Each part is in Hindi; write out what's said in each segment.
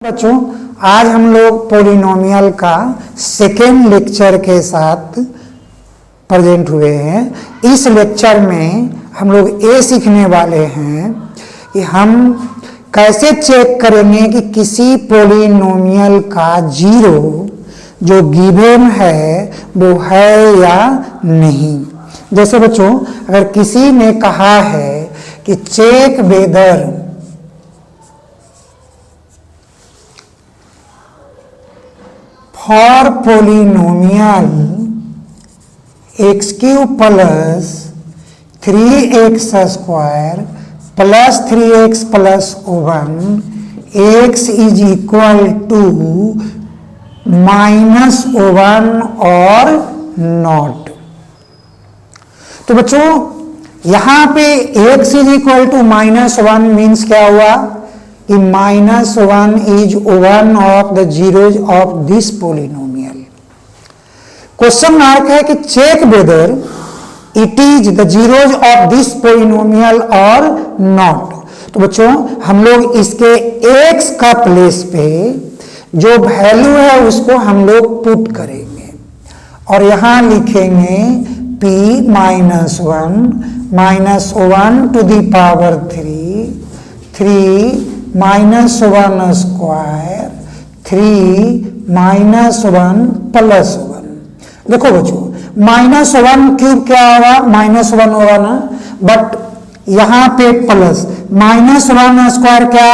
बच्चों, आज हम लोग पॉलिनोमियल का सेकेंड लेक्चर के साथ प्रेजेंट हुए हैं। इस लेक्चर में हम लोग ये सीखने वाले हैं कि हम कैसे चेक करेंगे कि किसी पॉलिनोमियल का जीरो जो गिवन है वो है या नहीं। जैसे बच्चों, अगर किसी ने कहा है कि check whether for polynomial x cube plus 3x square plus 3x plus 1 x is equal to -1 और नॉट। तो बच्चों यहां पे x is equal to -1 means क्या हुआ कि -1 is one of the zeros of this polynomial. Question mark है कि check whether it is the zeros of this polynomial और नॉट। तो बच्चों हम लोग इसके x का प्लेस पे जो वैल्यू है उसको हम लोग पुट करेंगे और यहां लिखेंगे p -1 to the power 3 -1 square 3 -1 plus 1। देखो बच्चों -1 क्यूब क्या होगा, -1 होगा ना, बट यहां पे प्लस -1 स्क्वायर क्या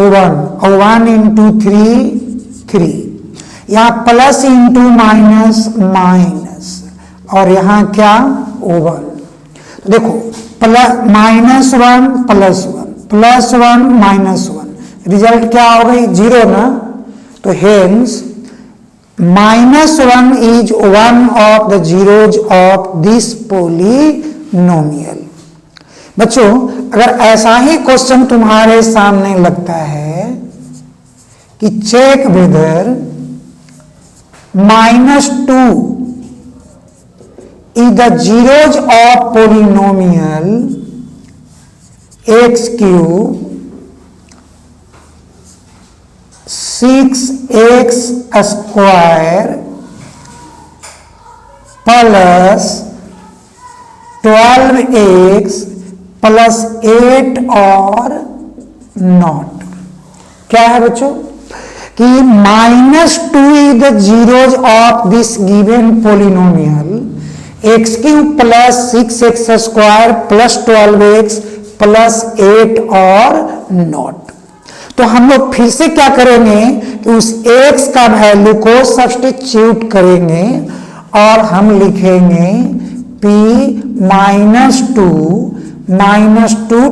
1 और 1 इंटू 3 यहां प्लस इंटू माइनस और यहां क्या 1। तो देखो -1 प्लस 1 प्लस 1 -1 रिजल्ट क्या हो गई 0 ना। तो hence -1 is one of the zeros of this polynomial. बच्चों अगर ऐसा ही क्वेश्चन तुम्हारे सामने लगता है कि check whether -2 is the zeros of polynomial x cube 6x square plus 12x plus 8 और नॉट। क्या है बच्चों कि -2 is the zeros of this given polynomial x cube plus 6x square plus 12x plus 8 और नॉट। तो हम लोग फिर से क्या करेंगे कि उस x का वैल्यू को सब्स्टिट्यूट करेंगे और हम लिखेंगे p -2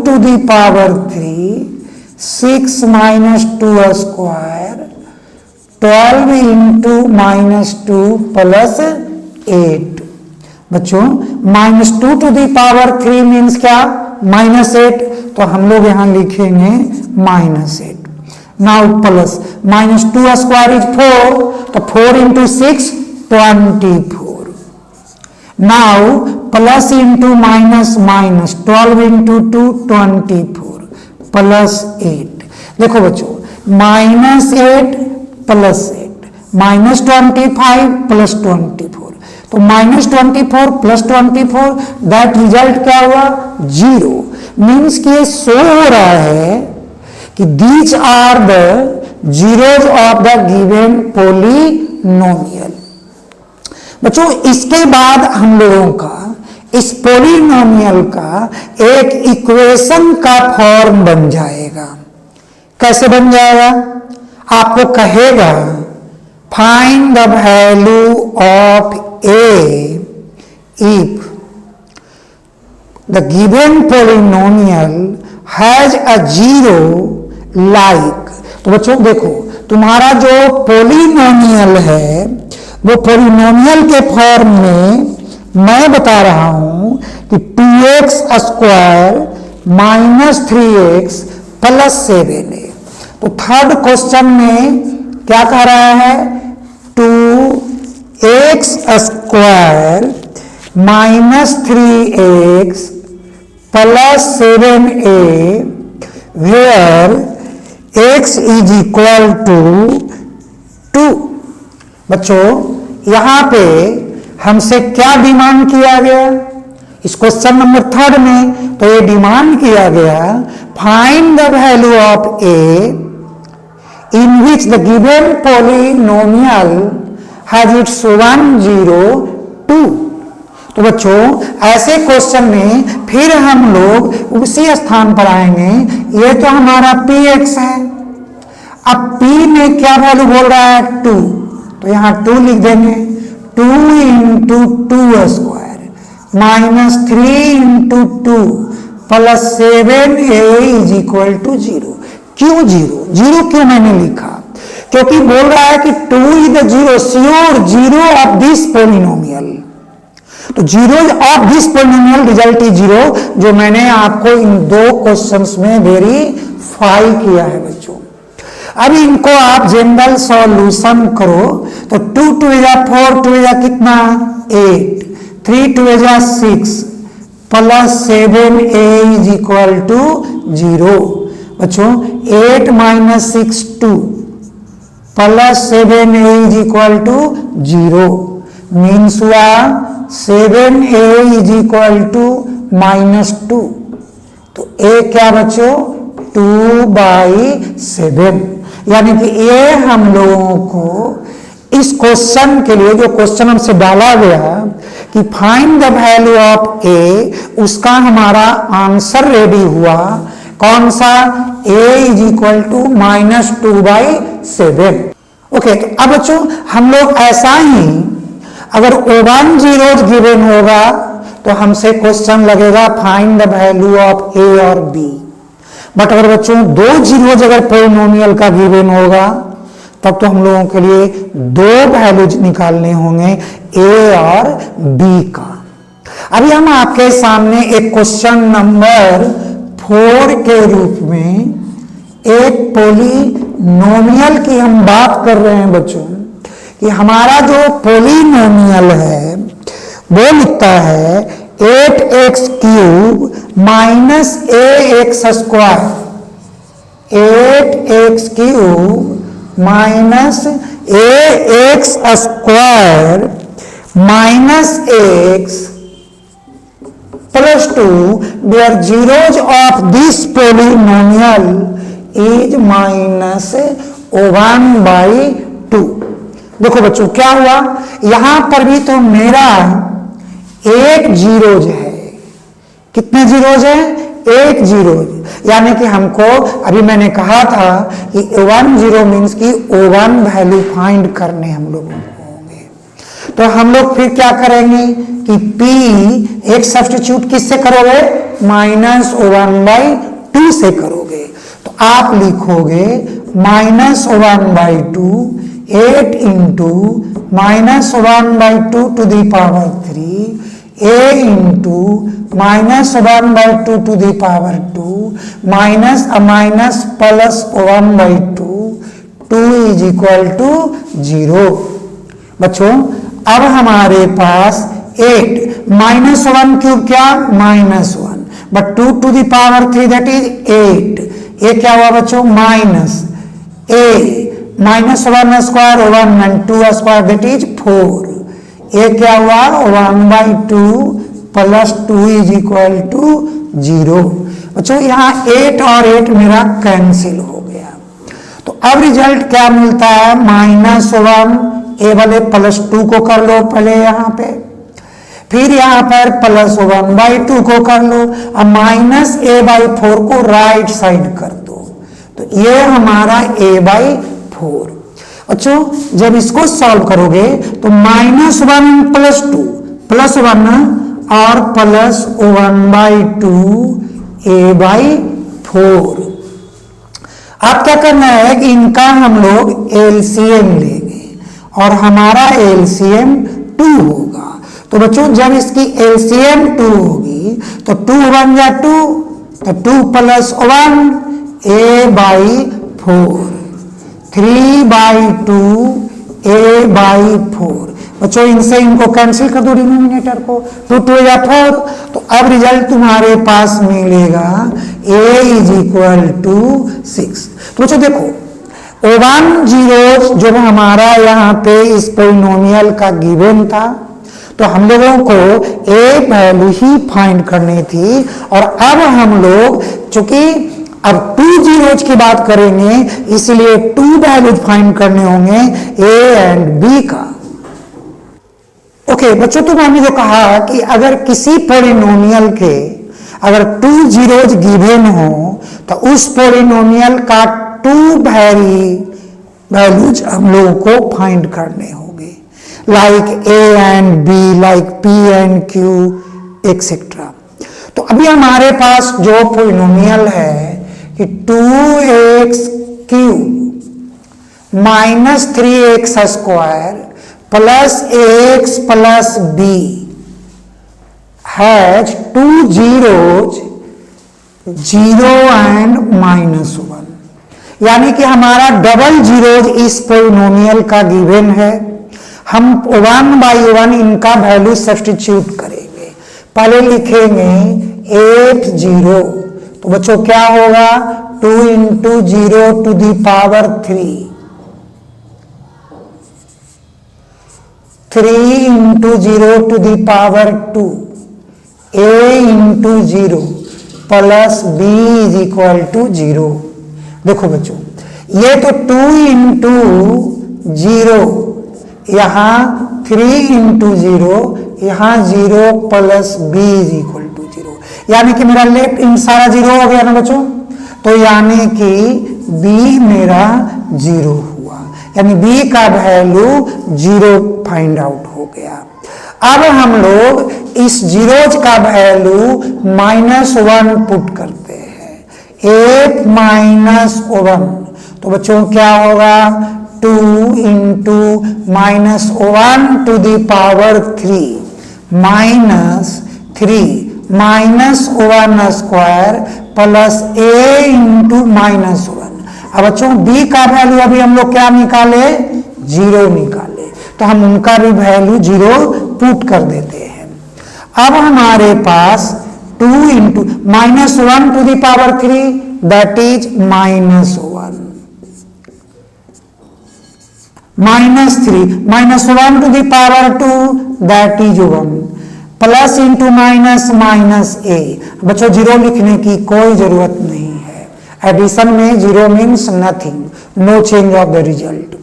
to the power 3 6 -2 square 12 into -2 plus 8। बच्चों -2 टू द पावर 3 मीन्स क्या -8, तो हम लोग यहां लिखेंगे -8। नाउ प्लस -2 स्क्वायर इज 4, तो 4 into 6 24। Now plus into minus 12 into 2 24 plus 8। देखो बच्चों -8 प्लस 8 -25 प्लस 24, तो -24 प्लस 24 दैट रिजल्ट क्या हुआ 0। मीन्स कि ये शो हो रहा है कि these are the zeros of the given polynomial. बच्चों इसके बाद हम लोगों का इस पोलिनोमियल का एक इक्वेशन का फॉर्म बन जाएगा। कैसे बन जाएगा, आपको कहेगा find the value of a if the given polynomial has a zero like। तो बच्चों देखो तुम्हारा जो पोलिनोमियल है वो पोलिनोमियल के फॉर्म में मैं बता रहा हूं कि 2x स्क्वायर -3x प्लस 7 है। तो थर्ड क्वेश्चन में क्या कह रहा है 2x square -3x plus 7a where x is equal to 2। बच्चों यहां पे हमसे क्या डिमांड किया गया इस क्वेश्चन नंबर 3 में, तो ये डिमांड किया गया find the value of a in which the given polynomial has its 1 0 2। तो बच्चों ऐसे क्वेश्चन में फिर हम लोग उसी स्थान पर आएंगे। ये तो हमारा px है, अब p में क्या वैल्यू बोल रहा है 2, तो यहां 2 लिख देंगे। 2 into 2 square minus 3 into 2 plus 7a is equal to 0। क्यों 0 क्यों मैंने लिखा? क्योंकि बोल रहा है कि 2 is the 0 sure 0 of this polynomial. तो 0 of this polynomial result is 0, जो मैंने आपको इन 2 क्वेश्चंस में वेरीफाई किया है बच्चों। अब इनको आप जनरल सॉल्यूशन करो तो 2 2 जा 4 2 जा कितना 8, 3 2 जा 6 plus 7a is equal to 0। बच्चों 8 minus 6 2 plus 7a is equal to 0 means हुआ 7a इज इक्वल टू -2। तो a क्या बच्चों 2/7, यानी कि ये हम लोगों को इस क्वेश्चन के लिए जो क्वेश्चन हमसे डाला गया कि find the value of a, उसका हमारा आंसर रेडी हुआ। कौन सा a is equal to -2/7। Okay, तो अब बच्चों हम लोग ऐसा ही अगर O1 0 गिवन होगा तो हमसे क्वेश्चन लगेगा find the value of a और b। बट अगर बच्चों 2 जीरोज अगर पोलिनोमियल का गिवन होगा तब तो हम लोगों के लिए 2 वैल्यूज निकालने होंगे a और b का। अभी हम आपके सामने एक क्वेश्चन नंबर 4 के रूप में एक पोलिनोमियल की हम बात कर रहे हैं बच्चों कि हमारा जो पोलिनोमियल है वो लिखता है 8x³ minus ax²। 8x³ minus ax² minus x plus 2 where zeros of this polynomial is -1/2। देखो बच्चों क्या हुआ, यहां पर भी तो मेरा 1 जीरोज है। कितने जीरोज है 1 जीरोज, यानी कि हमको अभी मैंने कहा था कि 1 0 मीन्स की O1 वैल्यू फाइंड करने हम लोगों को होंगे। तो हम लोग फिर क्या करेंगे कि P एक सब्स्टिट्यूट किससे करोगे -1/2 से करोगे। तो आप लिखोगे -1/2 8 into -1/2 to the power 3 a into -1/2 to the power 2 minus plus 1/2 2 is equal to 0। बच्चों अब हमारे पास 8 -1 क्यूब क्या -1 but 2 to the power 3 that is 8। ये क्या हुआ बच्चों minus a -1 square 1 and 2 square that is 4। ये क्या हुआ 1/2 प्लस 2 इज इक्वल टू 0। बच्चों यहाँ 8 और 8 मेरा कैंसिल हो गया। तो अब रिजल्ट क्या मिलता है -1 a वाले +2 को कर लो पहले यहाँ पे, फिर यहाँ पर +1/2 को कर लो, अब -a/4 को राइट साइड कर दो। तो ये हमारा a/4। अच्छा जब इसको सॉल्व करोगे तो -1 + 2 +1 और +1/2 a/4। अब क्या करना है कि इनका हम लोग एलसीएम लेंगे और हमारा एलसीएम 2 होगा। तो बच्चों जब इसकी एलसीएम 2 होगी तो 2 1 या 2, तो 2 + 1 a/4 3/2 a/4। बच्चों इनसे इनको कैंसिल कर दो डिनोमिनेटर को, 2 2 या 4। तो अब रिजल्ट तुम्हारे पास मिलेगा a इज इक्वल टू 6। तो बच्चों देखो वन जीरोज जो हमारा यहाँ पे इस पोलिनोमियल का गिवन था, तो हम लोगों को ए वैल्यू ही फाइंड करनी थी। और अब हम लोग चूंकि अब टू जीरोज की बात करेंगे, इसलिए टू वैल्यूज फाइंड करने होंगे ए एंड बी का। ओके बच्चों, तो मैंने जो कहा कि अगर किसी पोलिनोमियल के अगर टू जीरोज गिवन हो तो उस पोलिनोमियल का टू वैल्यूज हम लोगों को फाइंड करने होंगे, like A and B, like P and Q etcetera. तो अभी हमारे पास जो पोलिनोमियल है कि 2x³ - 3x² plus ax plus b has two zeros 0 and -1, यानी कि हमारा डबल जीरोज इस पोलिनोमियल का गिवन है। हम 1 बाई 1 इनका वैल्यू सब्स्टिट्यूट करेंगे। पहले लिखेंगे 8 0, तो बच्चों क्या होगा 2 × 0 to the power 3, 3 × 0 to the power 2, a × 0 plus b = 0। देखो बच्चों ये तो 2 × 0, यहां 3 × 0, यहां 0 प्लस b = 0, यानी कि मेरा लेफ्ट इन सारा 0 हो गया ना बच्चों, तो यानी कि b मेरा 0 हुआ, यानी b का वैल्यू 0 फाइंड आउट हो गया। अब हम लोग इस जीरोज का वैल्यू -1 पुट करते हैं, 8 - 1, तो बच्चों क्या होगा 2 × -1 to the power 3 -3 -1² plus a × -1। अब बच्चों b का वैल्यू अभी हम लोग क्या निकाले 0 निकाले, तो हम उनका भी वैल्यू 0 पुट कर देते हैं। अब हमारे पास 2 × -1 to the power 3 that is -1, -3 -1 to the power 2 that is 1, plus into minus a। बच्चों 0 लिखने की कोई जरूरत नहीं है, एडिशन में 0 means nothing, no change of the result.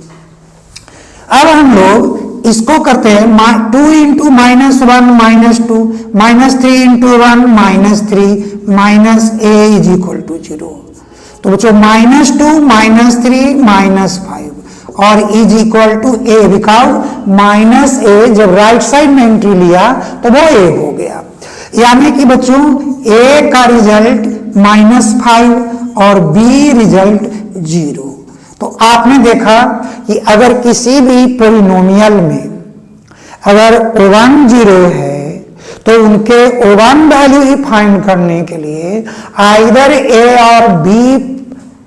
अब हम लोग इसको करते हैं 2 × -1 -2 -3 × 1 -3 -a = 0। तो बच्चों -2 -3 -5 और is equal to a, because -a जब राइट साइड में एंट्री लिया तो वो a हो गया, यानी कि बच्चों a का रिजल्ट -5 और b रिजल्ट 0। तो आपने देखा कि अगर किसी भी पोलिनोमियल में अगर 1 0 है तो उनके 1 वैल्यू ही फाइंड करने के लिए आइदर a और b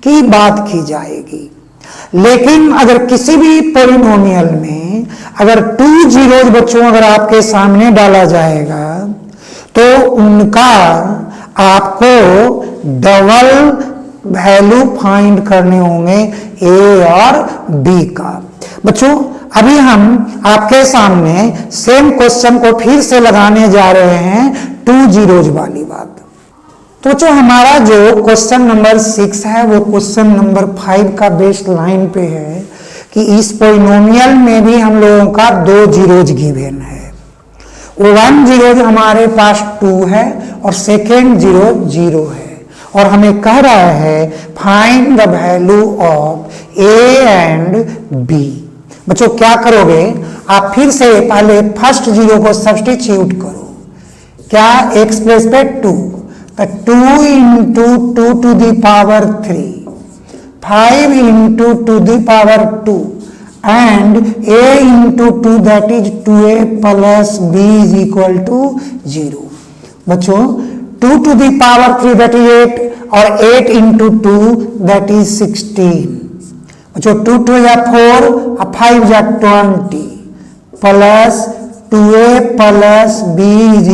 की बात की जाएगी। लेकिन अगर किसी भी पोलिनोमियल में अगर 2 जीरोज बच्चों अगर आपके सामने डाला जाएगा तो उनका आपको डबल वैल्यू फाइंड करने होंगे a और b का। बच्चों अभी हम आपके सामने सेम क्वेश्चन को फिर से लगाने जा रहे हैं 2 जीरोज वाली बात। तो जो हमारा जो क्वेश्चन नंबर 6 है वो क्वेश्चन नंबर 5 का बेस लाइन पे है कि इस पोलिनोमियल में भी हम लोगों का 2 जीरोज गिवन है। 1 जीरोज हमारे पास 2 है और सेकेंड जीरो 0 है, और हमें कह रहा है find the value of a and b। बच्चों क्या करोगे आप फिर से पहले फर्स्ट जीरो को सब्स्टिट्यूट करो, क्या x प्लेस पे 2, तो 2 × 2 to the power 3, 5 × 2 the power 2 and a × 2 that is 2a plus b = 0। बच्चों 2 to the power 3 that is 8 और 8 × 2 that is 16। बच्चों 2 2 या 4 और 5 या 20 प्लस 2a प्लस b =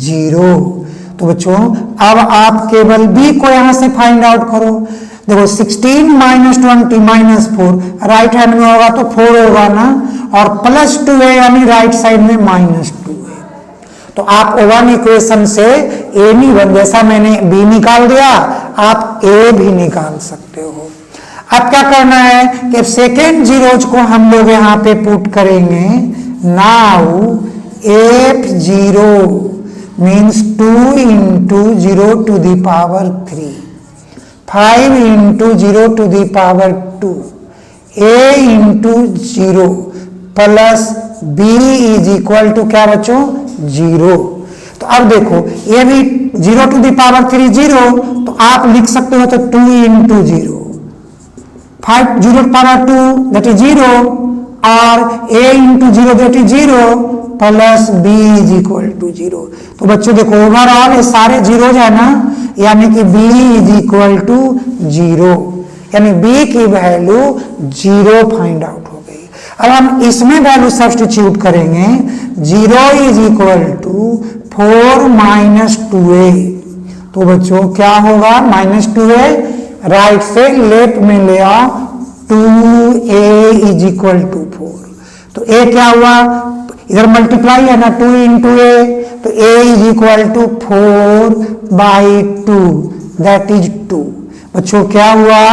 0। तो बच्चों अब आप केवल b को यहां से फाइंड आउट करो, देखो 16 माइनस 20 माइनस 4, राइट हैंड में होगा तो 4 होगा ना, और प्लस 2 है यानी राइट साइड में माइनस 2 है। तो आप ओवन इक्वेशन से ए नहीं बन, जैसा मैंने बी निकाल दिया आप ए भी निकाल सकते हो। अब क्या करना है कि सेकेंड जीरोज को हम लोग यहाँ पे पुट करेंगे। Now F0 means 2 into 0 to the power 3, 5 into 0 to the power 2, a into 0 plus b is equal to क्या बच्चों 0। तो अब देखो ये भी 0 टू द पावर 3 0, तो आप लिख सकते हो तो 2 इंटू 0, 5 0 पावर 2 दैट इज 0, और a into 0 that is 0 plus b is equal to 0। तो बच्चों देखो ओवरऑल ये सारे जीरोज है ना, यानी कि b इज इक्वल टू 0, यानी b की वैल्यू 0 फाइंड आउट हो गई। अब हम इसमें वैल्यू सब्स्टिट्यूट करेंगे, 0 is equal to 4 minus 2a। तो बच्चों क्या होगा माइनस 2a, राइट से लेफ्ट में ले आओ, 2a इज इक्वल टू 4। तो a क्या हुआ, इधर मल्टीप्लाई है ना 2 इंटू ए, तो a is equal to 4 by 2 that is 2। बच्चों क्या हुआ,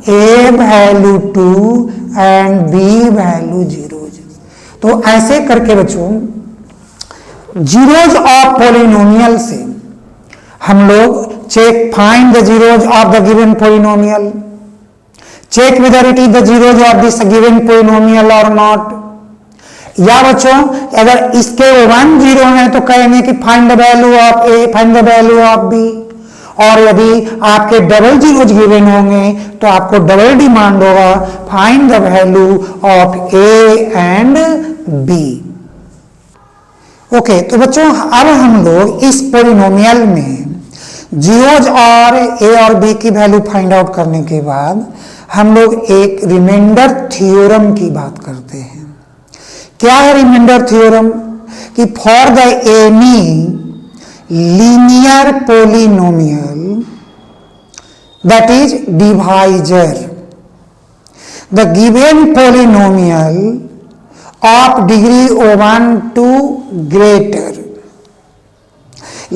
a value 2 and b value 0। तो ऐसे करके बच्चों जीरोज ऑफ पॉलिनोमियल से हम लोग check find the zeros of the given polynomial, check whether it is the zeros of this given polynomial और नॉट। या बच्चों अगर इसके 1 0 है तो कहेंगे कि find the value of A, find the value of B. और यदि आपके डबल जीरोज गिवन होंगे तो आपको डबल डिमांड होगा find the value of A and B. Okay, तो बच्चों अब हम लोग इस पॉलिनोमियल में जीरोज और ए और बी की वैल्यू फाइंड आउट करने के बाद हम लोग एक रिमाइंडर थ्योरम की बात करते हैं। क्या है रिमाइंडर थ्योरम, कि for the any linear polynomial that is divisor the given polynomial of degree 1 to greater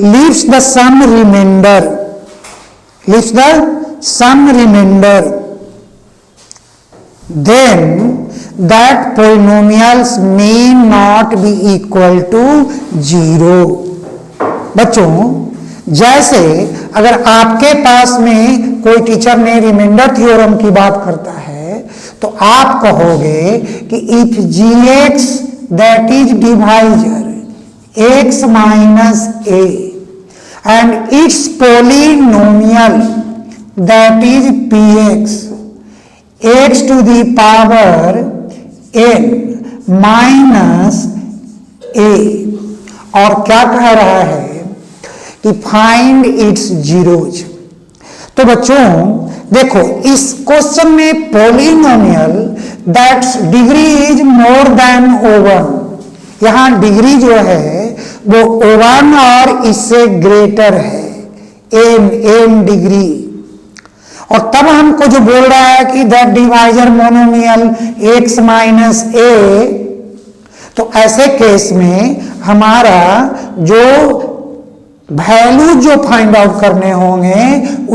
leaves the some remainder, then that polynomials may not be equal to 0। बच्चों जैसे अगर आपके पास में कोई टीचर ने रिमाइंडर थ्योरम की बात करता है तो आप कहोगे कि if gx that is divisor x minus a and it's polynomial that is px x to the power n minus a, और क्या कह रहा है कि फाइंड इट्स जीरोज। तो बच्चों देखो इस क्वेश्चन में polynomial that's degree is more than O1, यहां डिग्री जो है वो O1 और इससे ग्रेटर है n डिग्री। और तब हमको जो बोल रहा है कि that divisor monomial x minus a, तो ऐसे केस में हमारा जो वैल्यू जो फाइंड आउट करने होंगे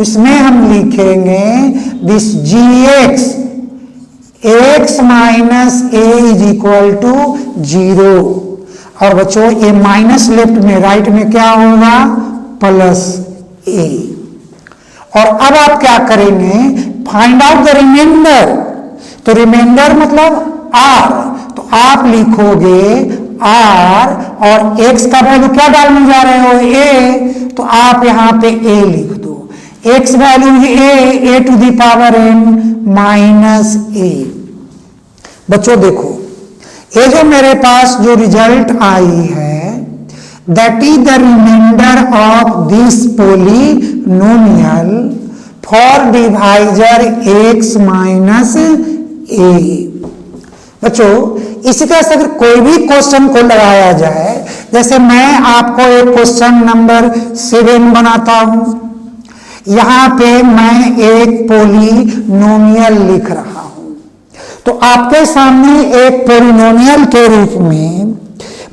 उसमें हम लिखेंगे this gx x minus a is equal to 0। और बच्चों ये माइनस लेफ्ट में, राइट में क्या होगा प्लस a। और अब आप क्या करेंगे फाइंड आउट द रिमाइंडर, तो रिमाइंडर मतलब r, तो आप लिखोगे r और x का वैल्यू क्या डालने जा रहे हो a, तो आप यहां पे a लिख दो, x वैल्यू है a to the power n minus a। बच्चों देखो ये जो मेरे पास जो रिजल्ट आई है that is the remainder of this polynomial for divisor x minus a। बच्चों इसी तरह से अगर कोई भी क्वेश्चन को लगाया जाए, जैसे मैं आपको एक क्वेश्चन नंबर 7 बनाता हूं, यहां पे मैं एक पोलिनोमियल लिख रहा हूं। तो आपके सामने एक पोलिनोमियल के रूप में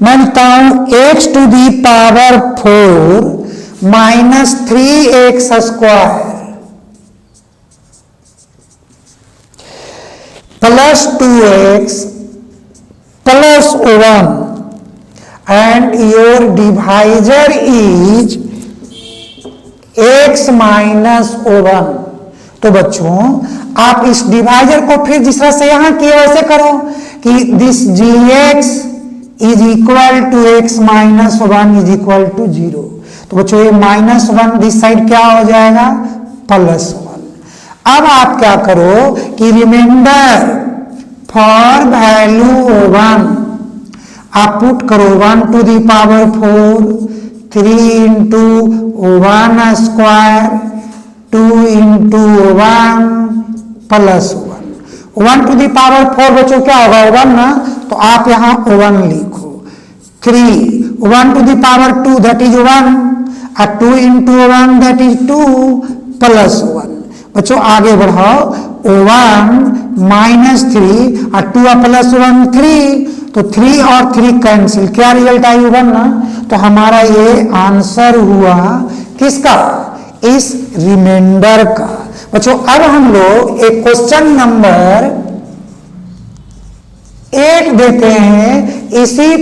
मैं लिखता हूं x to the power 4 minus 3x square plus 2x plus 1 and your divisor is x minus 1। तो बच्चों आप इस डिवाइजर को फिर जिस तरह से यहां किए वैसे करो कि this gx is equal to x minus 1 is equal to 0। तो बच्चों ये माइनस 1 दिस साइड क्या हो जाएगा प्लस 1। अब आप क्या करो कि रिमाइंडर फॉर वैल्यू 1 आप पुट करो 1 to the power 4 3 into 1 square 2 into 1 plus 1 to the power 4 बच्चों क्या होगा 1 ना, तो आप यहां 1 लिखो। 3 1 to the power 2 that is 1 और 2 इंटू 1 दैट इज 2 प्लस 1। बच्चों आगे बढ़ाओ 1 माइनस 3 और 2 प्लस 1 3, तो 3 और 3 कैंसिल, क्या रिजल्ट आई 1 ना। तो हमारा ये आंसर हुआ किसका, इस रिमाइंडर का। बच्चों अब हम लोग एक क्वेश्चन नंबर 8 देते हैं इसी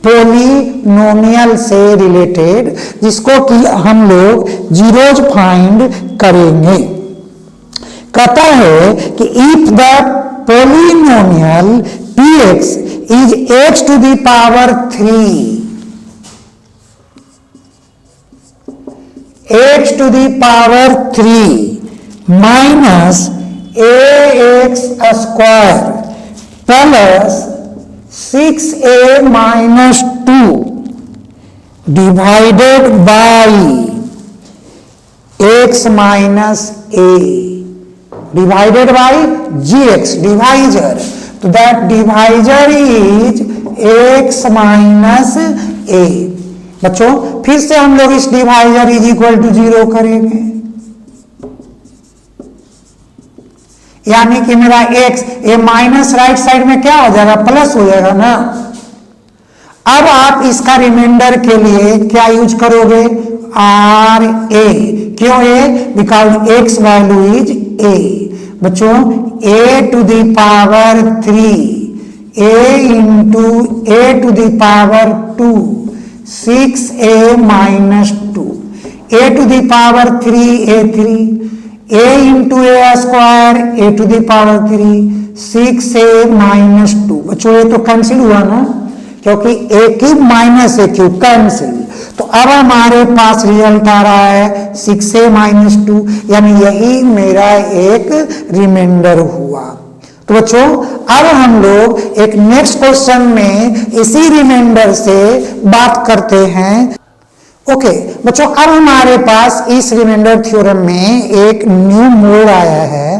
पोलिनोमियल से रिलेटेड, जिसको कि हम लोग जीरोज फाइंड करेंगे। कहता है कि if the polynomial px is x to the power 3 x to the power 3 minus ax square plus 6a minus 2 divided by x minus a divided by gx divisor, तो that divisor is x minus a। बच्चों फिर से हम लोग इस डिवाइजर इज इक्वल टू 0 करेंगे, यानी कि मेरा x ये माइनस राइट साइड में क्या हो जाएगा प्लस हो जाएगा ना। अब आप इसका रिमाइंडर के लिए क्या यूज करोगे आर ए, क्यों a, because x value is a। बच्चों a to the power 3 a into a to the power 2 6a minus 2 a to the power 3 a3 a into a square a to the power 3 6a minus 2। बच्चों ये तो कैंसिल हुआ ना, क्योंकि a cube minus a cube cancel. तो अब हमारे पास रिजल्ट आ रहा है 6a माइनस 2, यानी यही मेरा एक रिमाइंडर हुआ। तो बच्चों अब हम लोग एक नेक्स्ट क्वेश्चन में इसी रिमाइंडर से बात करते हैं। ओके बच्चों अब हमारे पास इस रिमाइंडर थ्योरम में एक न्यू मोड आया है।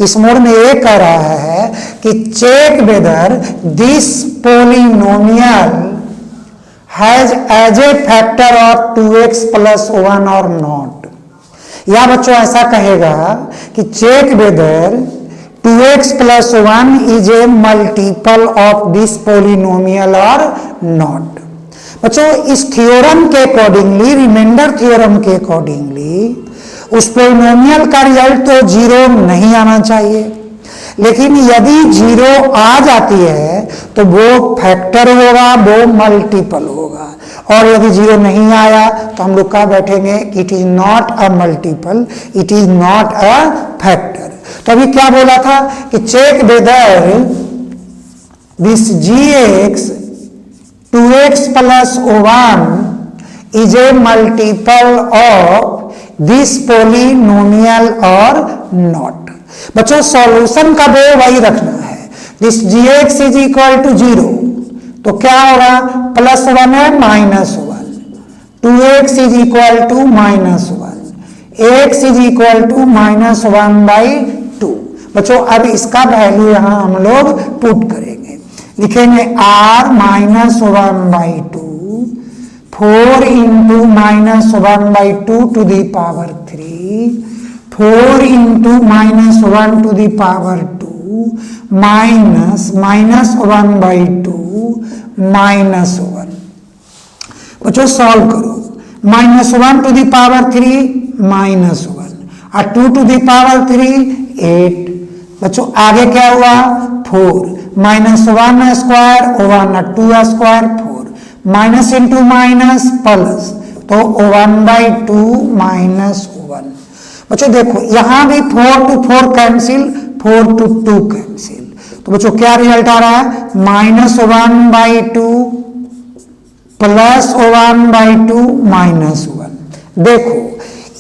इस मोड में ये कह रहा है कि check whether this polynomial has as a factor of 2x plus 1 और नॉट। या बच्चों ऐसा कहेगा कि check whether 2x plus 1 is a multiple of this polynomial और नॉट। बच्चों इस थ्योरम के अकॉर्डिंगली, रिमाइंडर थ्योरम के अकॉर्डिंगली उस पोलिनोमियल का रिजल्ट तो 0 नहीं आना चाहिए, लेकिन यदि 0 आ जाती है तो वो फैक्टर होगा, वो मल्टीपल होगा। और यदि 0 नहीं आया तो हम लोग क्या बैठेंगे, it is not a multiple, it is not a factor. तो अभी क्या बोला था कि check whether this gx 2x plus 1 is a multiple of this polynomial और नॉट। बच्चों सॉल्यूशन का वे वही रखना है, this gx is equal to 0, तो क्या होगा प्लस 1 है minus 1, 2x is equal to minus 1, x is equal to minus 1 by 2। बच्चों अब इसका वैल्यू यहां हम लोग पुट करेंगे, लिखेंगे r minus 1 by 2 4 into minus 1 by 2 to the power 3 4 into -1 to the power 2 minus -1/2 -1। बच्चों सॉल्व करो, -1 टू द पावर 3 -1 और 2 टू द पावर 3 8। बच्चों आगे क्या हुआ 4 -1 square 1 2 square 4 minus into minus plus तो 1/2 -1। बच्चों देखो यहां भी 4 to 4 कैंसिल 4 to 2 कैंसिल, तो बच्चों क्या रिजल्ट आ रहा है -1/2 प्लस 1/2 -1। देखो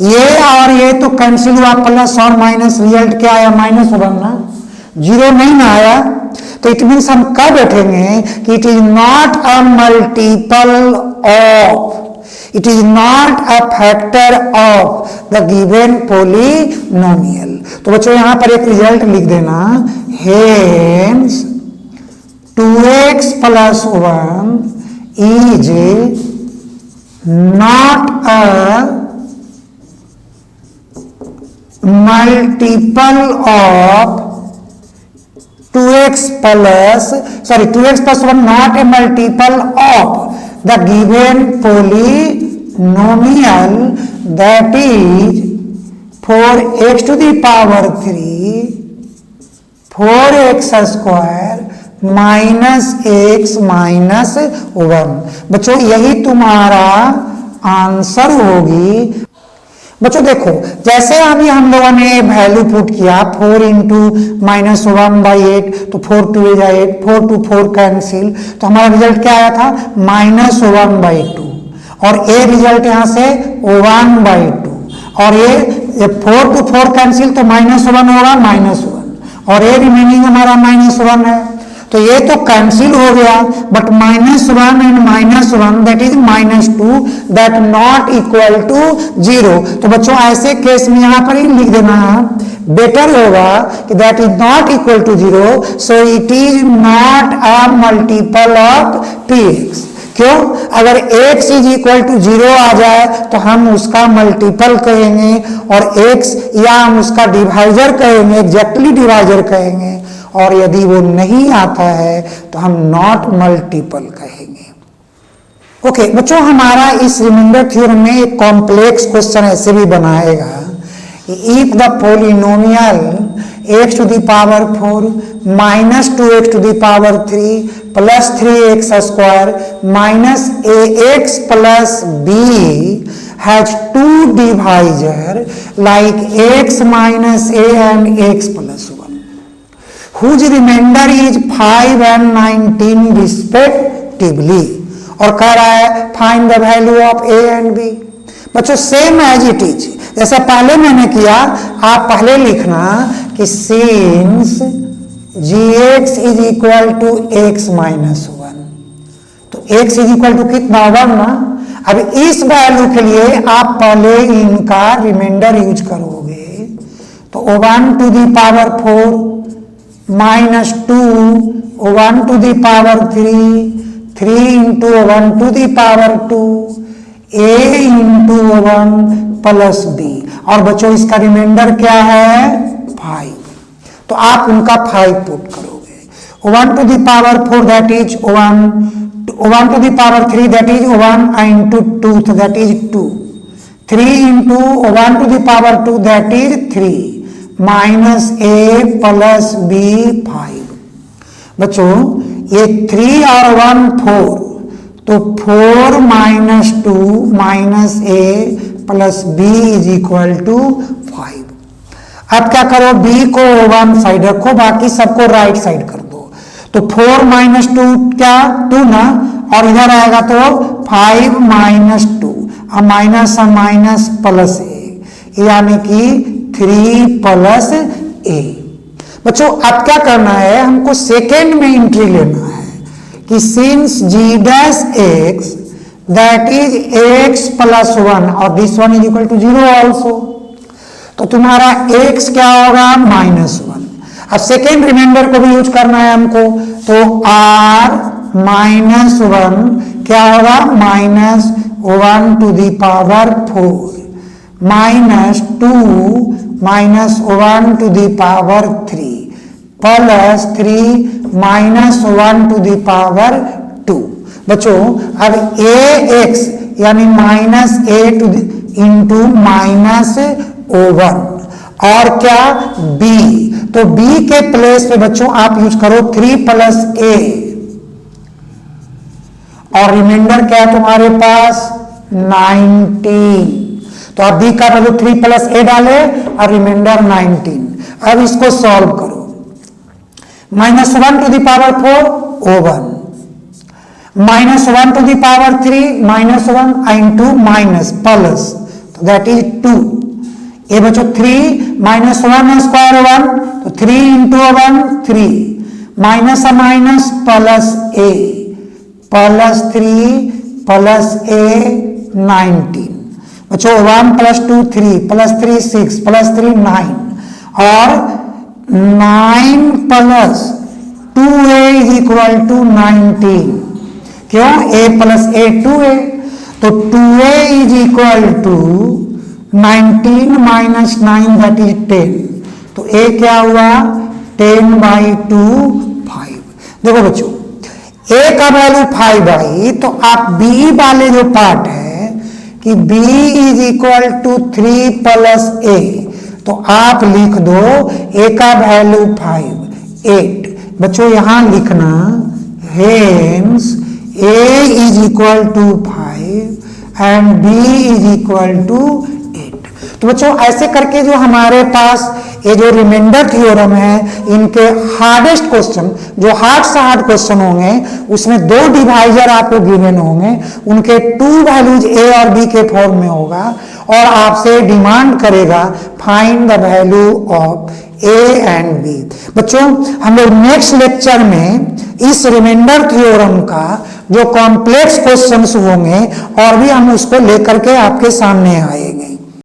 ये और ये तो कैंसिल हुआ, प्लस और माइनस रिजल्ट क्या आया -1 ना, 0 नहीं ना आया। तो इट मीन्स हम कब बैठेंगे कि it is not a multiple of, it is not a factor of the given polynomial. तो बच्चों यहां पर एक रिजल्ट लिख देना, hence 2x + 1 is not a multiple of 2x plus 1 not a multiple of the given polynomial, that is 4x to the power 3 4x square minus x minus 1। बच्चों यही तुम्हारा आंसर होगी। बच्चों देखो जैसे अभी हम लोगों ने वैल्यू पुट किया 4 इंटू -1/8 तो 4 2 8 4 to 4 कैंसिल, तो हमारा रिजल्ट क्या आया था -1/2 और ये रिजल्ट यहां से 1/2 और ये 4 to 4 कैंसिल तो -1 होगा -1 और ये रिमेनिंग हमारा -1 है, तो ये तो कैंसिल हो गया, but -1 and -1 that is -2 that not equal to 0। तो बच्चों ऐसे केस में यहां पर ही लिख देना बेटर होगा कि that is not equal to 0, so it is not a multiple of px। क्यों, अगर x इज इक्वल टू 0 आ जाए तो हम उसका मल्टीपल कहेंगे और x या हम उसका डिवाइजर कहेंगे, एग्जैक्टली डिवाइजर कहेंगे, और यदि वो नहीं आता है तो हम नॉट मल्टीपल कहेंगे। ओके बच्चों हमारा इस रिमाइंडर थ्योरम में एक कॉम्प्लेक्स क्वेश्चन ऐसे भी बनाएगा, if the polynomial x to the power 4 minus 2x to the power 3 plus 3x square minus ax plus b has two divisor like x minus a and x plus 1 whose remainder is 5 and 19 respectively, और कह रहा है find the value of a and b। बच्चों सेम एज इट इज जैसा पहले मैंने किया, आप पहले लिखना कि since gx is equal to x minus 1, तो x इज इक्वल टू कितना 1 ना। अब इस वैल्यू के लिए आप पहले इनका रिमाइंडर यूज करोगे, तो 1 to the power 4 minus 2 1 to the power 3 into 1 to the power 2 a into 1 plus b, और बच्चों इसका रिमाइंडर क्या है 5, तो आप उनका 5 पुट करोगे। 1 to the power 4 that is 1 to the power 3 that is 1 into 2 that is 2, 3 into 1 to the power 2 that is 3 minus a plus b 5। बच्चों ये 3 और 1 4, तो 4 minus 2 minus a plus b is equal to 5। अब क्या करो, b को 1 साइड रखो, बाकी सबको राइट साइड कर दो, तो 4 माइनस 2 क्या 2 ना, और इधर आएगा तो 5 minus 2 minus minus plus a, यानी कि 3 प्लस a। बच्चों अब क्या करना है, हमको सेकेंड में एंट्री लेना है कि since g dash x that is x plus 1 और this 1 is equal to 0 also, तो तुम्हारा x क्या होगा -1। अब सेकेंड रिमाइंडर को भी यूज करना है हमको, तो r माइनस 1 क्या होगा -1 to the power 4 minus 2 minus 1 to the power 3 plus 3 minus 1 to the power 2। बच्चों अब ax यानी minus a two into minus O1 और क्या b, तो b के प्लेस पे बच्चों आप यूज करो 3 प्लस a और रिमाइंडर क्या है तुम्हारे पास 19। तो आप b का वैल्यू 3 प्लस a डाले और रिमाइंडर 19। अब इसको सॉल्व करो, minus 1 to the power 4 O1 minus 1 to the power 3 minus 1 into minus plus, तो दैट इज 2। ये बच्चों 3 माइनस 1 स्क्वायर 1, तो 3 into 1 3 minus minus plus a plus 3 plus a 19। बच्चों 1 प्लस 2 3 प्लस 3 6 प्लस 3 9 और 9 plus 2a is equal to 19। क्यों a प्लस a 2a, तो 2a is equal to 19 minus 9 that is 10। तो a क्या हुआ 10/2 5। देखो बच्चों a का वैल्यू 5 आई, तो आप b वाले जो पार्ट है कि b is equal to 3 plus a, तो आप लिख दो a का वैल्यू 5 8। बच्चों यहां लिखना hence a is equal to 5 and b is equal to 8। तो बच्चों ऐसे करके जो हमारे पास ये जो रिमाइंडर थ्योरम है, इनके हार्डेस्ट क्वेश्चन जो हार्ड से हार्ड क्वेश्चन होंगे उसमें 2 डिवाइजर आपको गिवन होंगे, उनके 2 वैल्यूज a और b के फॉर्म में होगा और आपसे डिमांड करेगा find the value of a and b। बच्चों हम लोग नेक्स्ट लेक्चर में इस रिमाइंडर थ्योरम का जो कॉम्प्लेक्स क्वेश्चंस होंगे और भी हम उसको लेकर के आपके सामने आएंगे।